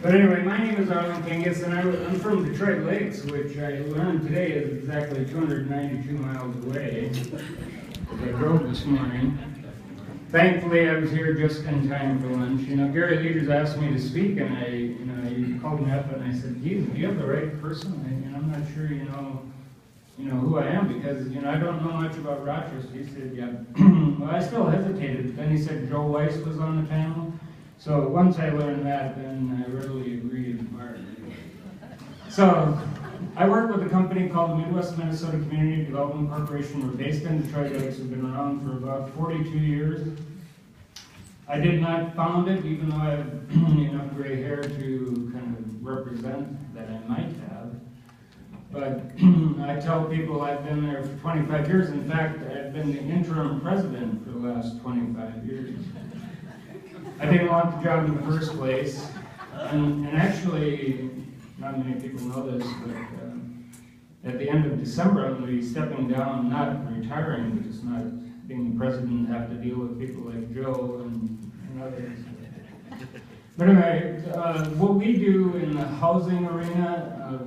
But anyway, my name is Arlen Kangas, and I'm from Detroit Lakes, which I learned today is exactly 292 miles away. I drove this morning. Thankfully, I was here just in time for lunch. You know, Gary Leaders asked me to speak, and he called me up and I said, "Do you have the right person?" And I'm not sure you know who I am, because I don't know much about Rochester. He said, "Yeah." Well, I still hesitated. Then he said Joe Weiss was on the panel. So once I learned that, then I readily agreed. So I work with a company called the Midwest Minnesota Community Development Corporation. We're based in Detroit Lakes. We've been around for about 42 years. I did not found it, even though I have enough gray hair to kind of represent that I might have. But I tell people I've been there for 25 years. In fact, I've been the interim president for the last 25 years. I didn't want the job in the first place, and actually, not many people know this, but at the end of December, I'm going to be stepping down, not retiring, but just not being the president, have to deal with people like Joe and others. But anyway, what we do in the housing arena,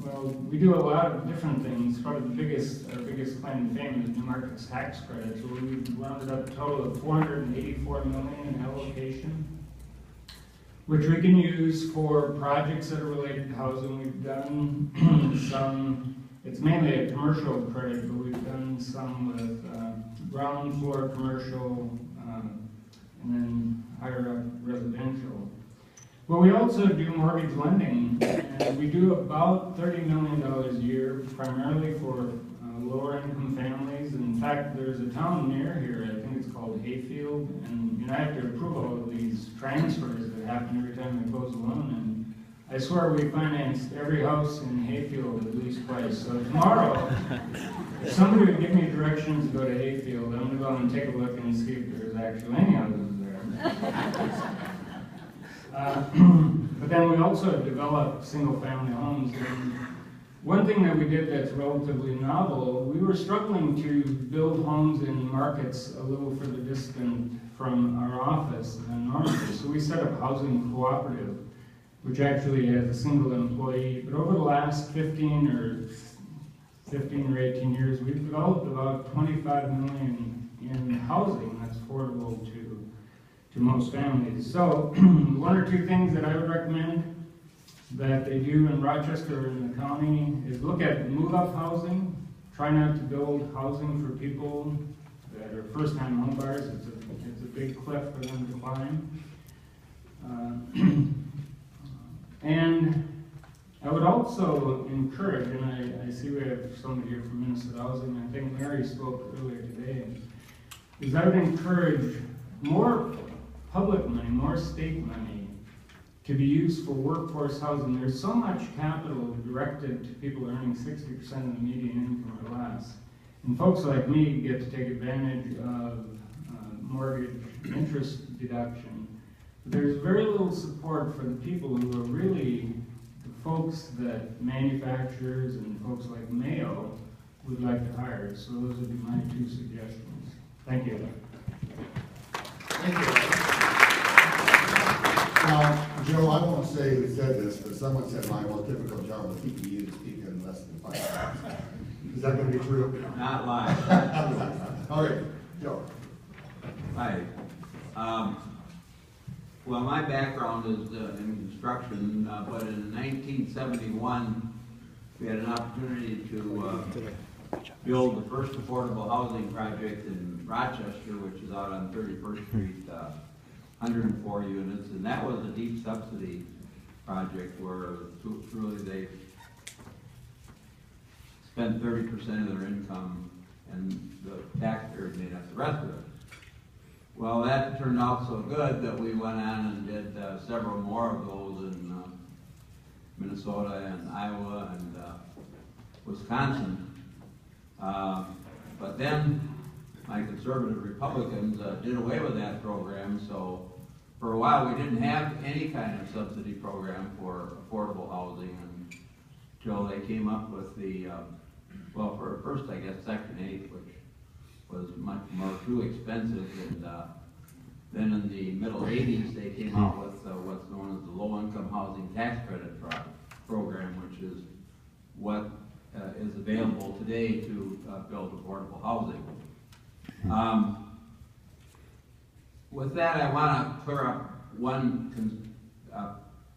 well, we do a lot of different things. Probably our biggest claim to fame is New Markets tax credits. So we've rounded up a total of $484 million in allocation, which we can use for projects that are related to housing. We've done some, it's mainly a commercial credit, but we've done some with ground floor commercial, and then higher up residential. Well, we also do mortgage lending, and we do about $30 million a year, primarily for lower income families. In fact, there's a town near here, I think it's called Hayfield, and I have to approve all of these transfers that happen every time we close a loan, and I swear we financed every house in Hayfield at least twice. So tomorrow, if somebody would give me directions to go to Hayfield, I'm going to go and take a look and see if there's actually any houses there. But then we also developed single-family homes. And one thing that we did that's relatively novel, we were struggling to build homes in markets a little further distant from our office than normally. So we set up a housing cooperative, which actually has a single employee. But over the last 15 or 18 years, we've developed about $25 million in housing that's affordable to most families. So one or two things that I would recommend that they do in Rochester or in the county is look at move-up housing. Try not to build housing for people that are first-time home buyers. It's a big cliff for them to climb. And I would also encourage, and I see we have somebody here from Minnesota Housing, I think Mary spoke earlier today, is I would encourage more public money, more state money to be used for workforce housing. There's so much capital directed to people earning 60% of the median income or less. And folks like me get to take advantage of mortgage interest deduction. But there's very little support for the people who are really the folks that manufacturers and folks like Mayo would like to hire. So those would be my two suggestions. Thank you. Thank you. Now, Joe, I won't say who said this, but someone said my most difficult job was keeping you to speak in less than 5 minutes. Is that going to be true? Not live. All right, Joe. Hi. Well, my background is in construction, but in 1971, we had an opportunity to build the first affordable housing project in Rochester, which is out on 31st Street. 104 units, and that was a deep subsidy project where truly they spent 30% of their income and the taxpayers made up the rest of it. Well, that turned out so good that we went on and did several more of those in Minnesota and Iowa and Wisconsin. But then my conservative Republicans did away with that program, so for a while we didn't have any kind of subsidy program for affordable housing until they came up with the, well, for first I guess Section 8, which was much more too expensive, and Then in the middle 80s, they came out with what's known as the low-income housing tax credit program, which is what is available today to build affordable housing. With that, I want to clear up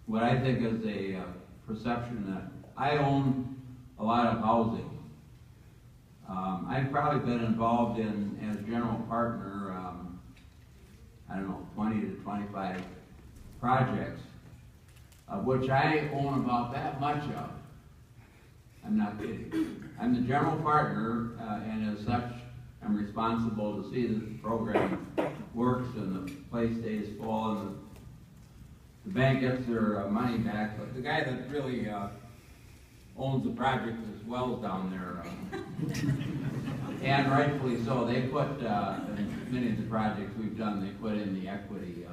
what I think is a perception that I own a lot of housing. I've probably been involved in, as general partner, I don't know, 20 to 25 projects, which I own about that much of. I'm not kidding. I'm the general partner, and as such, I'm responsible to see that the program works and the place stays full and the bank gets their money back. But the guy that really owns the project as well down there, and rightfully so, they put, in many of the projects we've done, they put in the equity.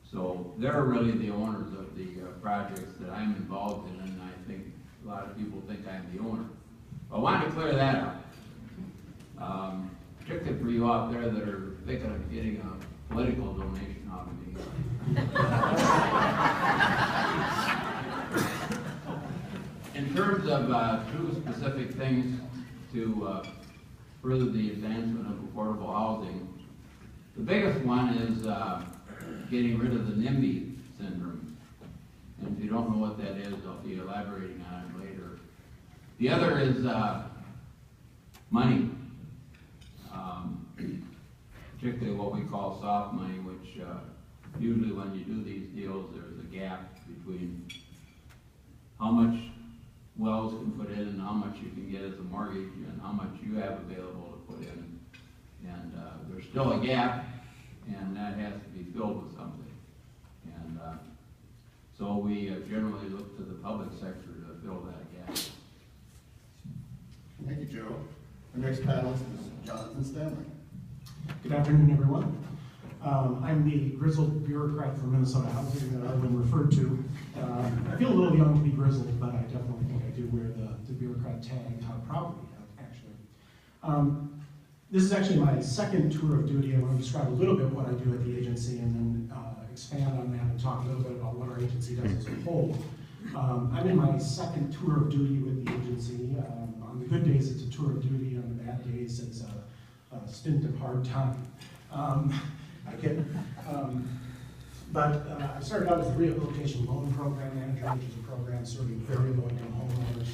So they're really the owners of the projects that I'm involved in, and I think a lot of people think I'm the owner. I wanted to clear that up. Particularly for you out there that are thinking of getting a political donation out of me. In terms of two specific things to further the advancement of affordable housing, the biggest one is getting rid of the NIMBY syndrome. And if you don't know what that is, I'll be elaborating on it later. The other is money. Particularly what we call soft money, which usually when you do these deals, there's a gap between how much Wells can put in and how much you can get as a mortgage and how much you have available to put in. And there's still a gap, and that has to be filled with something. And so we generally look to the public sector to fill that gap. Thank you, Joe. Our next panelist is Jonathan Stanley. Good afternoon, everyone. I'm the grizzled bureaucrat from Minnesota Housing that I've been referred to. I feel a little young to be grizzled, but I definitely think I do wear the bureaucrat tag proudly, actually. This is actually my second tour of duty. I want to describe a little bit what I do at the agency and then expand on that and talk a little bit about what our agency does as a whole. I'm in my second tour of duty with the agency. On the good days, it's a tour of duty. On the bad days, it's a stint of hard time. I started out as the Rehabilitation Loan Program Manager, which is a program serving very low-income homeowners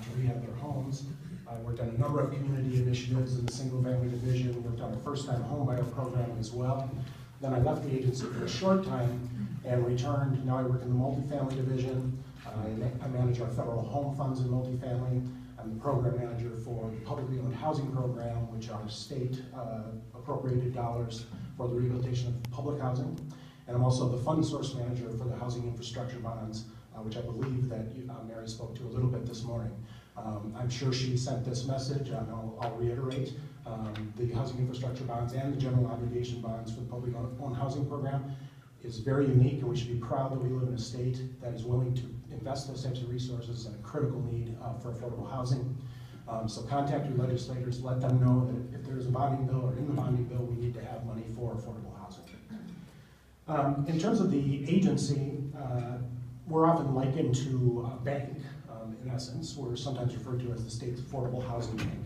to rehab their homes. I worked on a number of community initiatives in the single-family division, worked on a first-time homebuyer program as well. Then I left the agency for a short time and returned. Now I work in the multifamily division. I manage our federal home funds in multifamily. I'm the program manager for the publicly owned housing program, which are state appropriated dollars for the rehabilitation of public housing. And I'm also the fund source manager for the housing infrastructure bonds, which I believe that Mary spoke to a little bit this morning. I'm sure she sent this message, and I'll reiterate. The housing infrastructure bonds and the general obligation bonds for the publicly owned housing program is very unique, and we should be proud that we live in a state that is willing to invest those types of resources in a critical need for affordable housing. So contact your legislators, let them know that if there's a bonding bill or in the bonding bill, we need to have money for affordable housing. In terms of the agency, we're often likened to a bank, in essence. We're sometimes referred to as the state's affordable housing bank.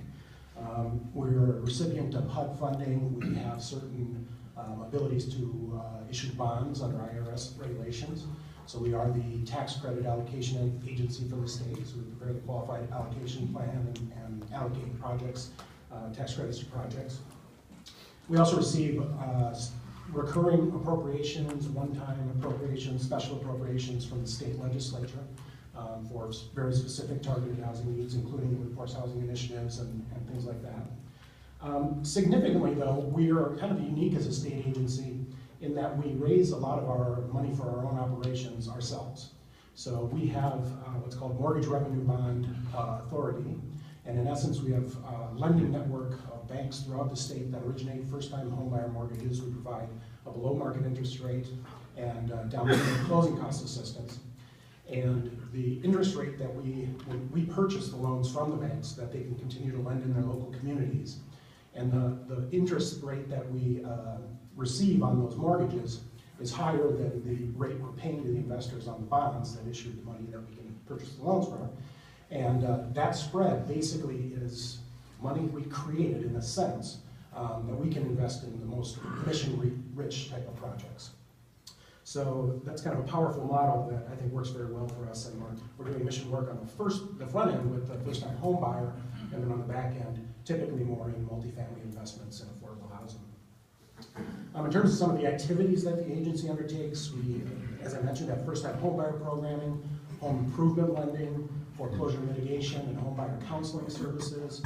We're a recipient of HUD funding. We have certain abilities to issue bonds under IRS regulations. So we are the tax credit allocation agency for the state. So we prepare the qualified allocation plan and allocate projects, tax credits to projects. We also receive recurring appropriations, one-time appropriations, special appropriations from the state legislature for very specific targeted housing needs, including the workforce housing initiatives and things like that. Significantly, though, we are kind of unique as a state agency in that we raise a lot of our money for our own operations ourselves. So we have what's called mortgage revenue bond authority, and in essence we have a lending network of banks throughout the state that originate first-time homebuyer mortgages. We provide a below-market interest rate and down payment closing cost assistance. And the interest rate that when we purchase the loans from the banks that they can continue to lend in their local communities. And the interest rate that we receive on those mortgages is higher than the rate we're paying to the investors on the bonds that issued the money that we can purchase the loans from. And that spread basically is money we created in a sense that we can invest in the most mission-rich type of projects. So that's kind of a powerful model that I think works very well for us, and we're doing mission work on the front end with the first-time home buyer, and then on the back end, typically more in multifamily investments and affordable housing. In terms of some of the activities that the agency undertakes, we, as I mentioned, have first-time home buyer programming, home improvement lending, foreclosure mitigation and home buyer counseling services,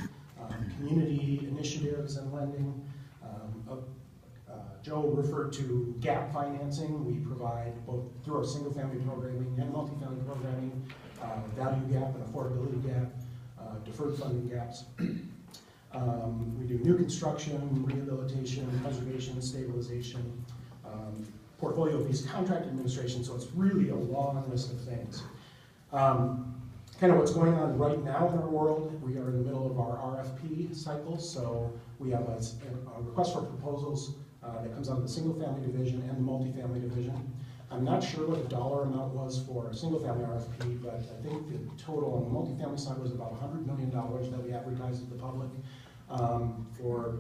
community initiatives and lending. Joe referred to gap financing. We provide both through our single-family programming and multifamily programming, value gap and affordability gap, deferred funding gaps. We do new construction, rehabilitation, preservation, stabilization, portfolio piece contract administration, so it's really a long list of things. Kind of what's going on right now in our world, we are in the middle of our RFP cycle, so we have a request for proposals that comes out of the single-family division and the multifamily division. I'm not sure what the dollar amount was for a single-family RFP, but I think the total on the multifamily side was about $100 million that we advertised to the public for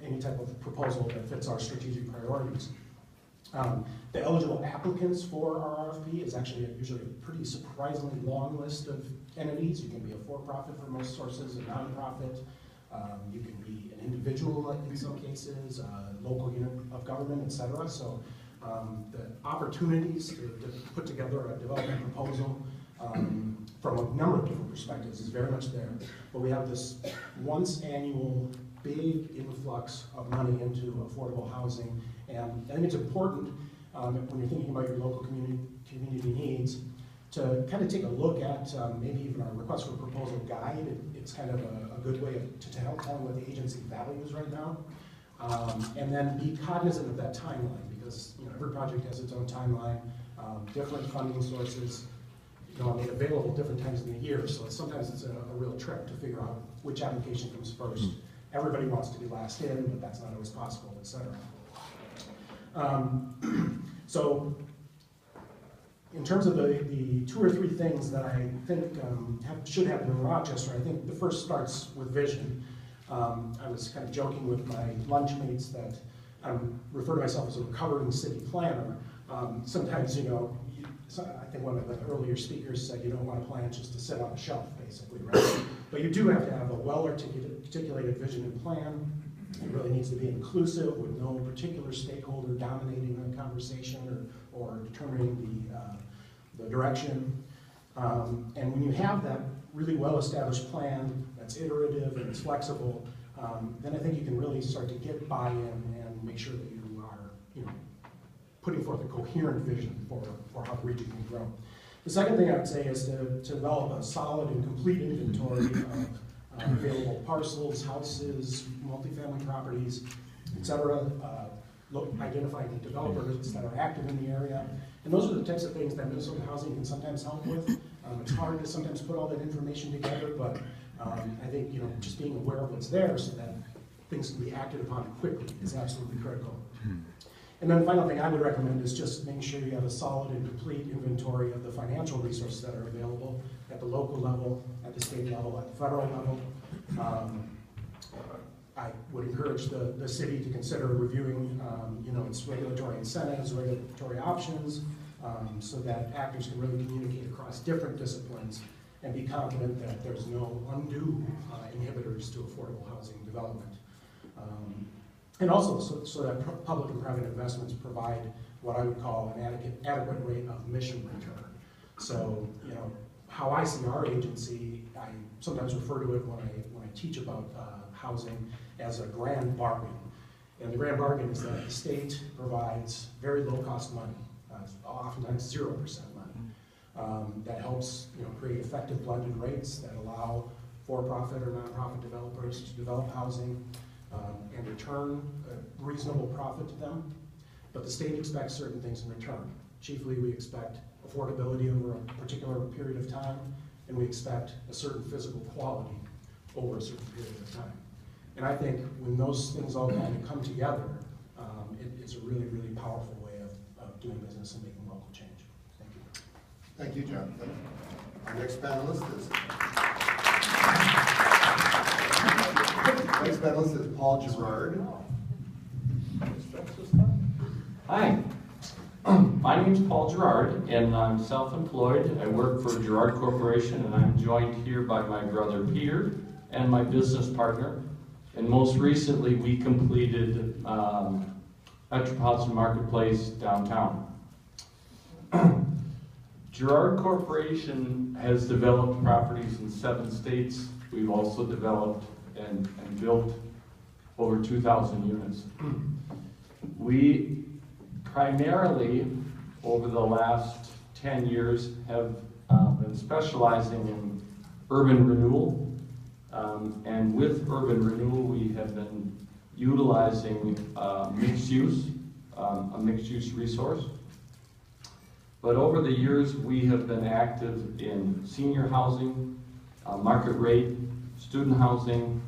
any type of proposal that fits our strategic priorities. The eligible applicants for our RFP is actually usually a pretty surprisingly long list of entities. You can be a for-profit for most sources, a nonprofit. You can be an individual in some cases, a local unit of government, etc. So the opportunities to put together a development proposal from a number of different perspectives is very much there. But we have this once annual big influx of money into affordable housing. And I think it's important when you're thinking about your local community needs to kind of take a look at maybe even our request for proposal guide. It's kind of a good way to help tell what the agency values right now. And then be cognizant of that timeline, because every project has its own timeline, different funding sources, made available different times in the year. So sometimes it's a real trick to figure out which application comes first. Everybody wants to be last in, but that's not always possible, etc. So in terms of the 2 or 3 things that I think should happen in Rochester, I think the first starts with vision. I was kind of joking with my lunch mates that I refer to myself as a recovering city planner. Sometimes, I think one of the earlier speakers said you don't want a plan just to sit on a shelf, basically, right? But you do have to have a well-articulated vision and plan. It really needs to be inclusive with no particular stakeholder dominating the conversation or determining the direction. And when you have that really well-established plan that's iterative and it's flexible, then I think you can really start to get buy-in and make sure that you are, putting forth a coherent vision for how the region can grow. The second thing I would say is to develop a solid and complete inventory of available parcels, houses, multifamily properties, etc. Identify the developers that are active in the area. And those are the types of things that Minnesota Housing can sometimes help with. It's hard to sometimes put all that information together, but I think just being aware of what's there so that things can be acted upon quickly is absolutely critical. And then the final thing I would recommend is just making sure you have a solid and complete inventory of the financial resources that are available at the local level, at the state level, at the federal level. I would encourage the city to consider reviewing its regulatory incentives, regulatory options, so that actors can really communicate across different disciplines and be confident that there's no undue inhibitors to affordable housing development. And also so that public and private investments provide what I would call an adequate rate of mission return. So, how I see our agency, I sometimes refer to it when I teach about housing as a grand bargain. And the grand bargain is that the state provides very low-cost money, oftentimes 0% money, that helps create effective blended rates that allow for-profit or nonprofit developers to develop housing and return a reasonable profit to them. But the state expects certain things in return. Chiefly, we expect affordability over a particular period of time, and we expect a certain physical quality over a certain period of time. And I think when those things all kind of come together, It's a really, really powerful way of doing business and making local change. Thank you. Thank you, Jonathan. Our next panelist is Paul Gerard. Hi, my name is Paul Gerard, and I'm self-employed. I work for Gerard Corporation, and I'm joined here by my brother Peter and my business partner. And most recently, we completed Metropolitan Marketplace downtown. Gerard Corporation has developed properties in 7 states. We've also developed and built over 2,000 units. We primarily, over the last 10 years, have been specializing in urban renewal. And with urban renewal, we have been utilizing mixed use, a mixed use resource. But over the years, we have been active in senior housing, market rate, student housing.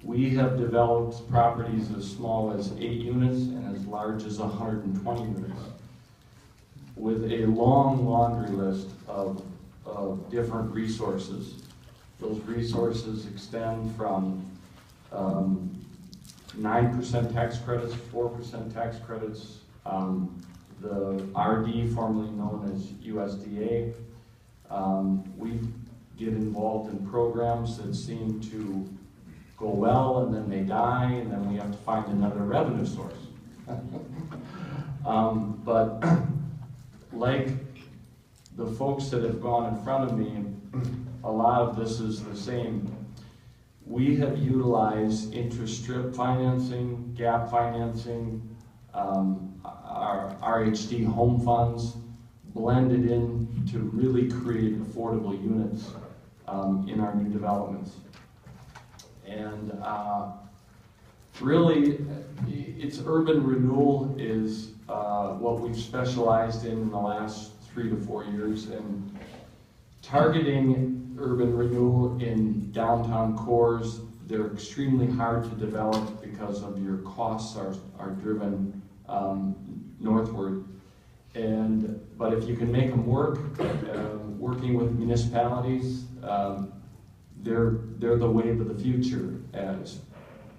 We have developed properties as small as 8 units and as large as 120 units, with a long laundry list of different resources. Those resources extend from 9% tax credits, 4% tax credits, the RD, formerly known as USDA. We get involved in programs that seem to go well and then they die, and then we have to find another revenue source. But like the folks that have gone in front of me, a lot of this is the same. We have utilized interest strip financing, gap financing, our RHD home funds, blended in to really create affordable units in our new developments. And really, it's urban renewal is what we've specialized in the last 3 to 4 years, and targeting urban renewal in downtown cores. They're extremely hard to develop because of your costs are driven northward. But if you can make them work, working with municipalities, they're the wave of the future. As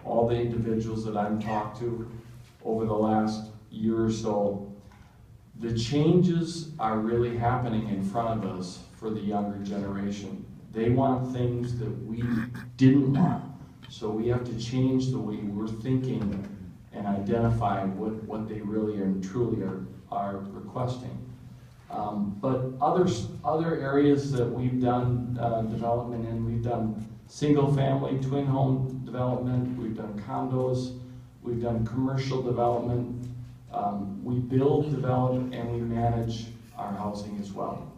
all the individuals that I've talked to over the last year or so, the changes are really happening in front of us for the younger generation. They want things that we didn't want. So we have to change the way we're thinking and identify what they really and truly are requesting. But other areas that we've done development in, we've done single family, twin home development, we've done condos, we've done commercial development. We build, develop, and we manage our housing as well.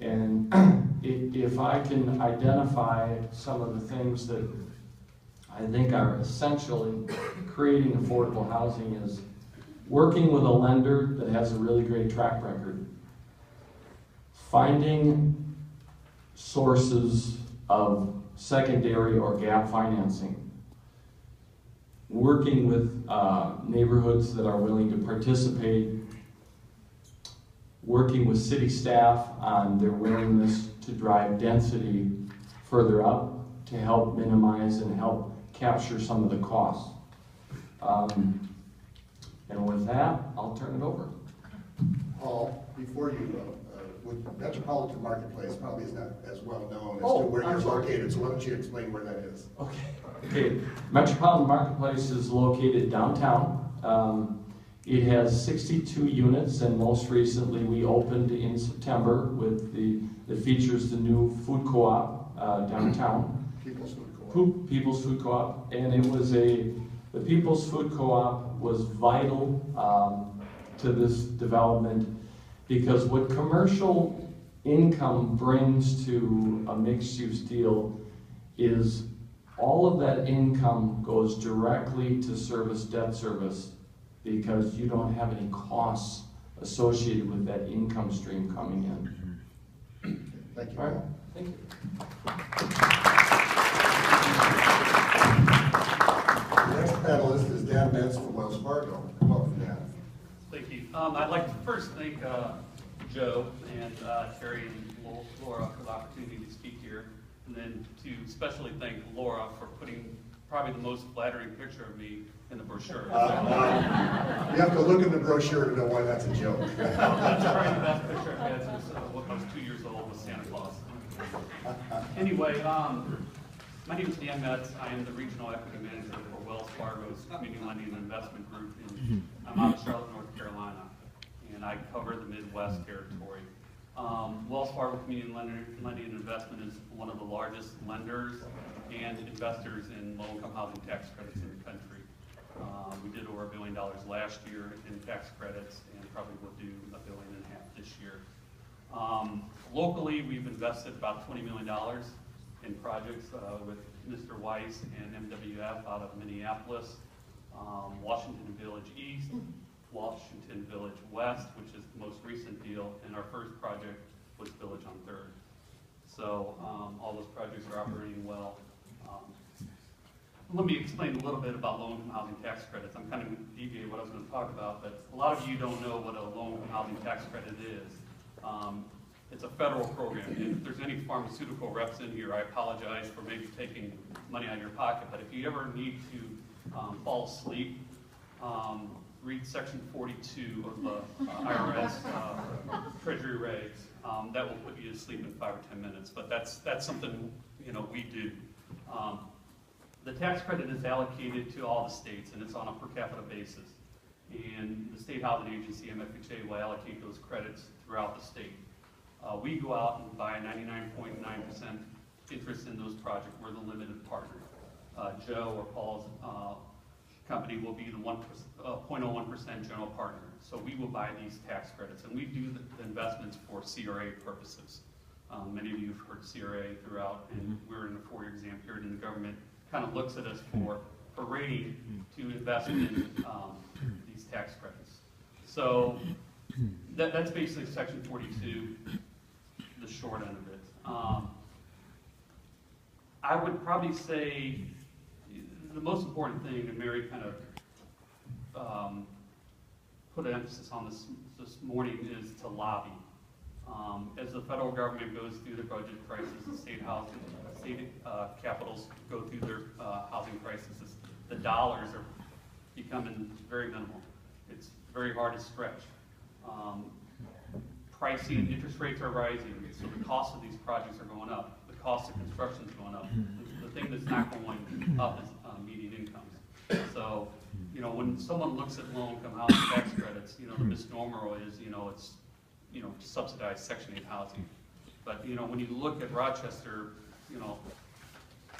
And if I can identify some of the things that I think are essential in creating affordable housing is working with a lender that has a really great track record, finding sources of secondary or gap financing, working with neighborhoods that are willing to participate, working with city staff on their willingness to drive density further up to help minimize and help capture some of the costs. And with that, I'll turn it over. Paul, before you, with Metropolitan Marketplace probably is not as well known as to where you're located, so why don't you explain where that is? Okay. Metropolitan Marketplace is located downtown. It has 62 units, and most recently we opened in September with that features the new food co-op downtown. People's Food Co-op. People's Food Co-op, and the People's Food Co-op was vital to this development, because what commercial income brings to a mixed-use deal is all of that income goes directly to service debt service, because you don't have any costs associated with that income stream coming in. Thank you. All right, thank you. The next panelist is Dan Fargo. Welcome, Dan. Thank you. I'd like to first thank Joe and Terry and Laura for the opportunity to speak here, and then to especially thank Laura for putting probably the most flattering picture of me in the brochure. You have to look in the brochure to know why that's a joke. That's probably the best picture I've had since I was 2 years old with Santa Claus. Anyway, my name is Dan Metz. I am the Regional Equity Manager for Wells Fargo's Community Lending and Investment Group. I'm out of Charlotte, North Carolina, and I cover the Midwest territory. Wells Fargo Community Lending and Investment is one of the largest lenders and investors in low-income housing tax credits in the country. We did over $1 billion last year in tax credits, and probably will do $1.5 billion this year. Locally, we've invested about $20 million in projects with Mr. Weiss and MWF out of Minneapolis, Washington Village East, Washington Village West, which is the most recent deal, and our first project was Village on 3rd. So all those projects are operating well. Let me explain a little bit about low-income housing tax credits. I'm kind of deviating what I was going to talk about, but a lot of you don't know what a low-income housing tax credit is. It's a federal program. And if there's any pharmaceutical reps in here, I apologize for maybe taking money out of your pocket, but if you ever need to fall asleep, read section 42 of the IRS Treasury regs. That will put you to sleep in 5 or 10 minutes, but that's something we do. The tax credit is allocated to all the states, and it's on a per capita basis. And the State Housing Agency, MFHA, will allocate those credits throughout the state. We go out and buy 99.9% interest in those projects. We're the limited partner. Joe or Paul's company will be the 0.01% general partner. So we will buy these tax credits, and we do the investments for CRA purposes. Many of you have heard CRA throughout, and we're in a 4-year exam period, and the government kind of looks at us for rating to invest in these tax credits. So that's basically section 42, the short end of it. I would probably say the most important thing, and Mary kind of put an emphasis on this morning, is to lobby. As the federal government goes through the budget crisis, the state capitals go through their housing crisis, the dollars are becoming very minimal. It's very hard to stretch. Pricing, interest rates are rising, so the cost of these projects are going up. The cost of construction is going up. The thing that's not going up is median incomes. So, when someone looks at low-income housing tax credits, the misnomer is, it's, subsidized Section 8 housing. But, when you look at Rochester,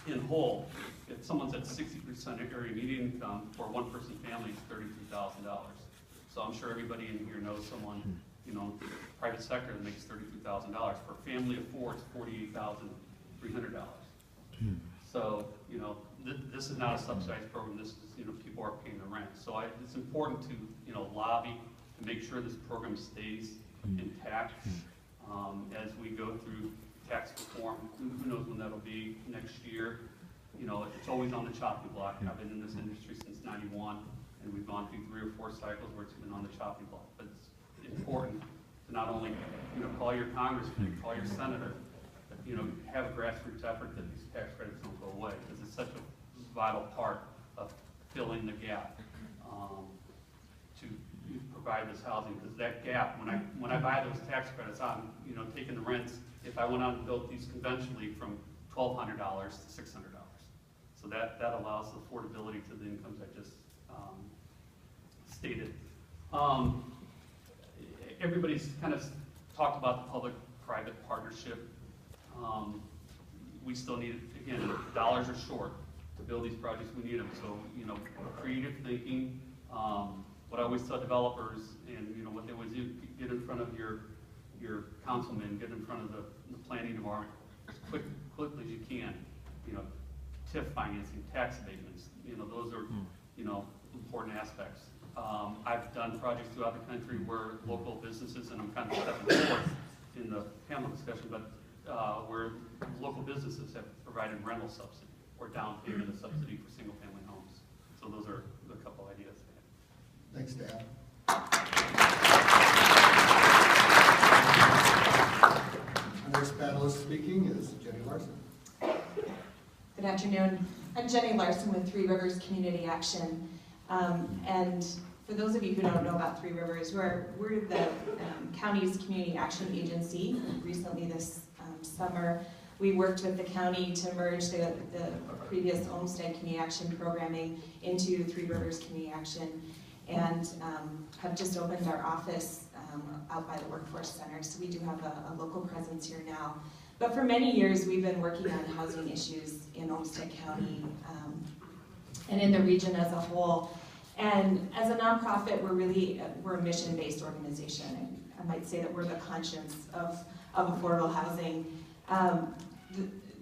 in whole, if someone's at 60% area median income for a one-person family, it's $33,000. So I'm sure everybody in here knows someone, private sector that makes $33,000. For a family of 4, it's $48,300. So, this is not a subsidized program. This is, people are paying the rent. So it's important to, lobby to make sure this program stays intact as we go through tax reform. Who knows when that'll be next year? It's always on the chopping block. I've been in this industry since '91, and we've gone through 3 or 4 cycles where it's been on the chopping block. But it's important to not only, call your congressman, call your senator, but, have a grassroots effort that these tax credits don't go away, because it's such a vital part of filling the gap to provide this housing. Because that gap, when I buy those tax credits, I'm, taking the rents, if I went out and built these conventionally, from $1,200 to $600. So that allows the affordability to the incomes I just stated. Everybody's kind of talked about the public-private partnership. We still need, again, dollars are short to build these projects. We need them. So, creative thinking. What I always tell developers, and what they always do, get in front of your councilman, get in front of the planning department as quickly as you can. TIF financing, tax abatements. Those are important aspects. I've done projects throughout the country where local businesses, and I'm kind of stepping forth in the panel discussion, but where local businesses have provided rental subsidy or down payment of subsidy for single-family homes. So those are a couple ideas. Thanks, Dan. Our next panelist speaking is Jenny Larson. Good afternoon. I'm Jenny Larson with Three Rivers Community Action. And for those of you who don't know about Three Rivers, we're the county's community action agency. Recently this summer, we worked with the county to merge the previous Olmsted Community Action programming into Three Rivers Community Action, and have just opened our office out by the Workforce Center, so we do have a local presence here now. But for many years, we've been working on housing issues in Olmsted County and in the region as a whole. And as a nonprofit, we're a mission-based organization. I might say that we're the conscience of affordable housing.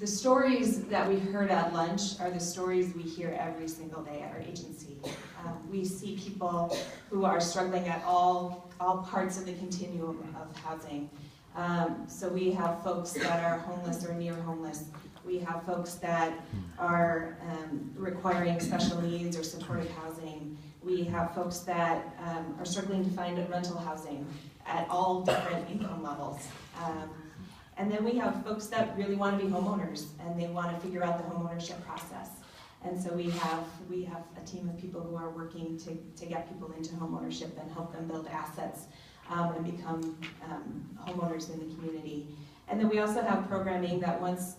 The stories that we heard at lunch are the stories we hear every single day at our agency. We see people who are struggling at all parts of the continuum of housing. So we have folks that are homeless or near homeless. We have folks that are requiring special needs or supportive housing. We have folks that are struggling to find rental housing at all different income levels. And then we have folks that really want to be homeowners and they want to figure out the homeownership process. And so we have a team of people who are working to get people into homeownership and help them build assets and become homeowners in the community. And then we also have programming that once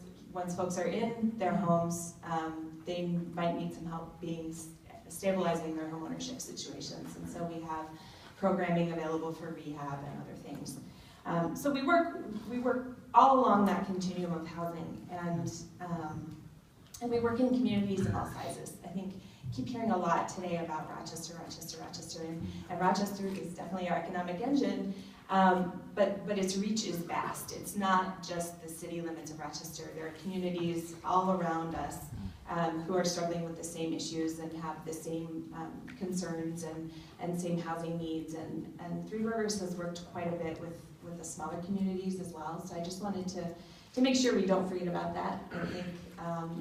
folks are in their homes, they might need some help stabilizing their homeownership situations. And so we have programming available for rehab and other things. So we work all along that continuum of housing, and we work in communities of all sizes. I keep hearing a lot today about Rochester, and Rochester is definitely our economic engine, but its reach is vast. It's not just the city limits of Rochester. There are communities all around us who are struggling with the same issues and have the same concerns and same housing needs. And Three Rivers has worked quite a bit with the smaller communities as well. So I just wanted to make sure we don't forget about that. I think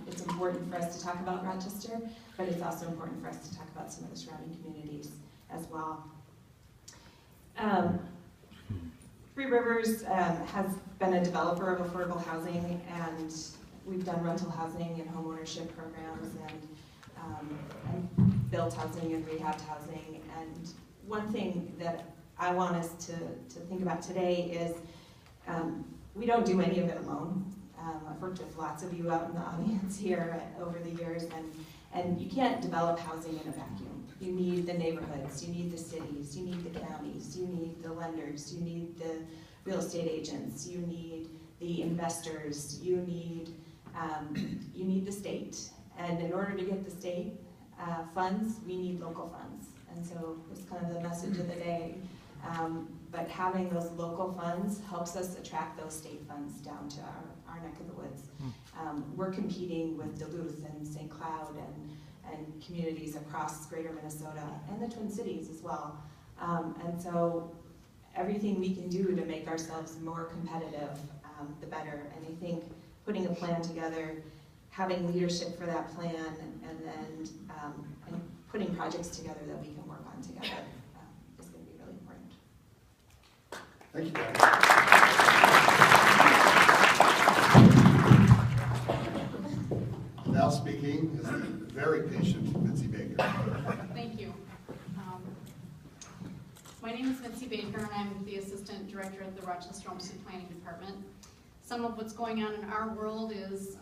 it's important for us to talk about Rochester, but it's also important for us to talk about some of the surrounding communities as well. Three Rivers has been a developer of affordable housing, and we've done rental housing and homeownership programs and built housing and rehabbed housing. And one thing that I want us to think about today is we don't do any of it alone. I've worked with lots of you out in the audience here over the years, and you can't develop housing in a vacuum. You need the neighborhoods, you need the cities, you need the counties, you need the lenders, you need the real estate agents, you need the investors, you need the state. And in order to get the state funds, we need local funds. And so it's kind of the message of the day. But having those local funds helps us attract those state funds down to our neck of the woods. We're competing with Duluth and St. Cloud and communities across greater Minnesota and the Twin Cities as well. And so everything we can do to make ourselves more competitive, the better. And I think putting a plan together, having leadership for that plan, and then and putting projects together that we can work on together is going to be really important. Thank you, Dan. Now speaking is the very patient Mitzi Baker. Thank you. My name is Mitzi Baker, and I'm the Assistant Director at the Rochester Olmsted Planning Department. Some of what's going on in our world is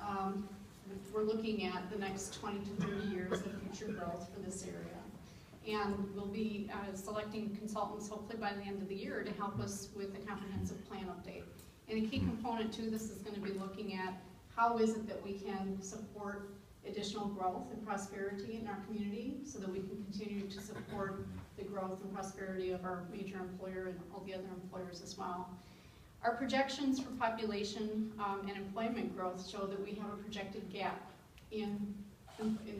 we're looking at the next 20 to 30 years of future growth for this area. And we'll be selecting consultants hopefully by the end of the year to help us with a comprehensive plan update. And a key component to this is going to be looking at how is it that we can support additional growth and prosperity in our community so that we can continue to support the growth and prosperity of our major employer and all the other employers as well. Our projections for population and employment growth show that we have a projected gap in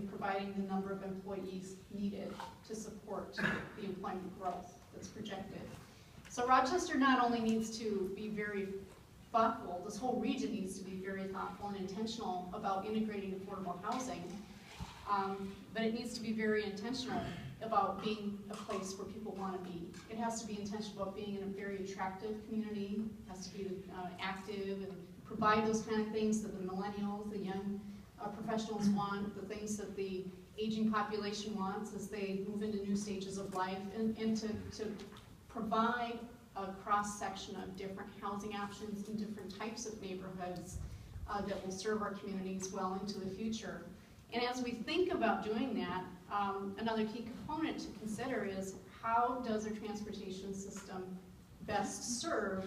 providing the number of employees needed to support the employment growth that's projected. So Rochester not only needs to be very thoughtful, this whole region needs to be very thoughtful and intentional about integrating affordable housing, but it needs to be very intentional about being a place where people want to be. It has to be intentional about being in a very attractive community. It has to be active and provide those kind of things that the millennials, the young professionals want, the things that the aging population wants as they move into new stages of life, and to provide a cross-section of different housing options in different types of neighborhoods that will serve our communities well into the future. And as we think about doing that, another key component to consider is how does our transportation system best serve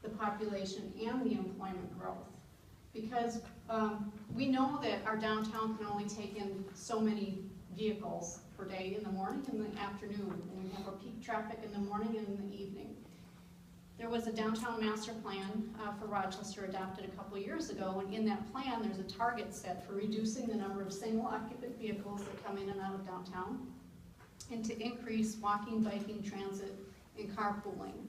the population and the employment growth? Because we know that our downtown can only take in so many vehicles per day, in the morning and the afternoon, and we have our peak traffic in the morning and in the evening. There was a downtown master plan for Rochester adopted a couple years ago, and in that plan there's a target set for reducing the number of single occupant vehicles that come in and out of downtown, and to increase walking, biking, transit, and carpooling.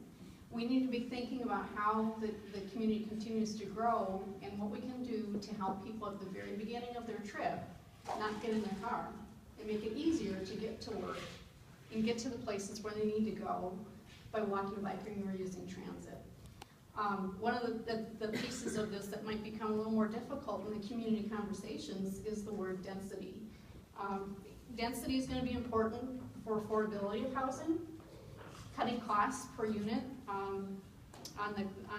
We need to be thinking about how the community continues to grow and what we can do to help people at the very beginning of their trip not get in their car and make it easier to get to work and get to the places where they need to go by walking, biking, or using transit. One of the pieces of this that might become a little more difficult in the community conversations is the word density. Density is going to be important for affordability of housing, cutting costs per unit on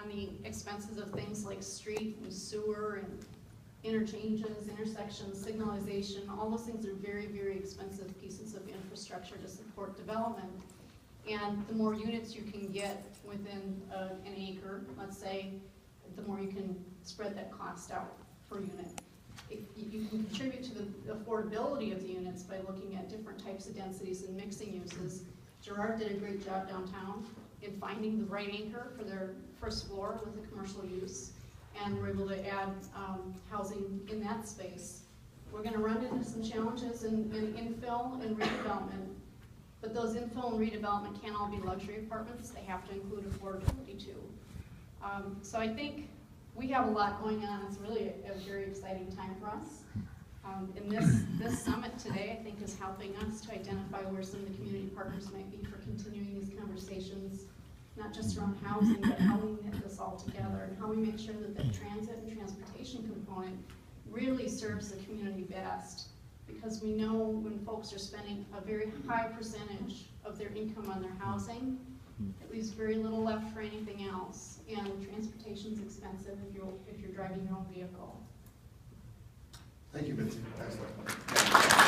the expenses of things like street and sewer and interchanges, intersections, signalization. All those things are very, very expensive pieces of infrastructure to support development. And the more units you can get within an acre, let's say, the more you can spread that cost out per unit. You can contribute to the affordability of the units by looking at different types of densities and mixing uses. Gerard did a great job downtown in finding the right anchor for their first floor with the commercial use, and we're able to add housing in that space. We're going to run into some challenges in infill and redevelopment, but those infill and redevelopment can't all be luxury apartments. They have to include affordability too. So I think we have a lot going on. It's really a very exciting time for us. And this summit today, I think, is helping us to identify where some of the community partners might be for continuing these conversations, not just around housing, but how we knit this all together and how we make sure that the transit and transportation component really serves the community best. Because we know when folks are spending a very high percentage of their income on their housing, it leaves very little left for anything else. And transportation is expensive if you're driving your own vehicle. Thank you, Betsy. Excellent.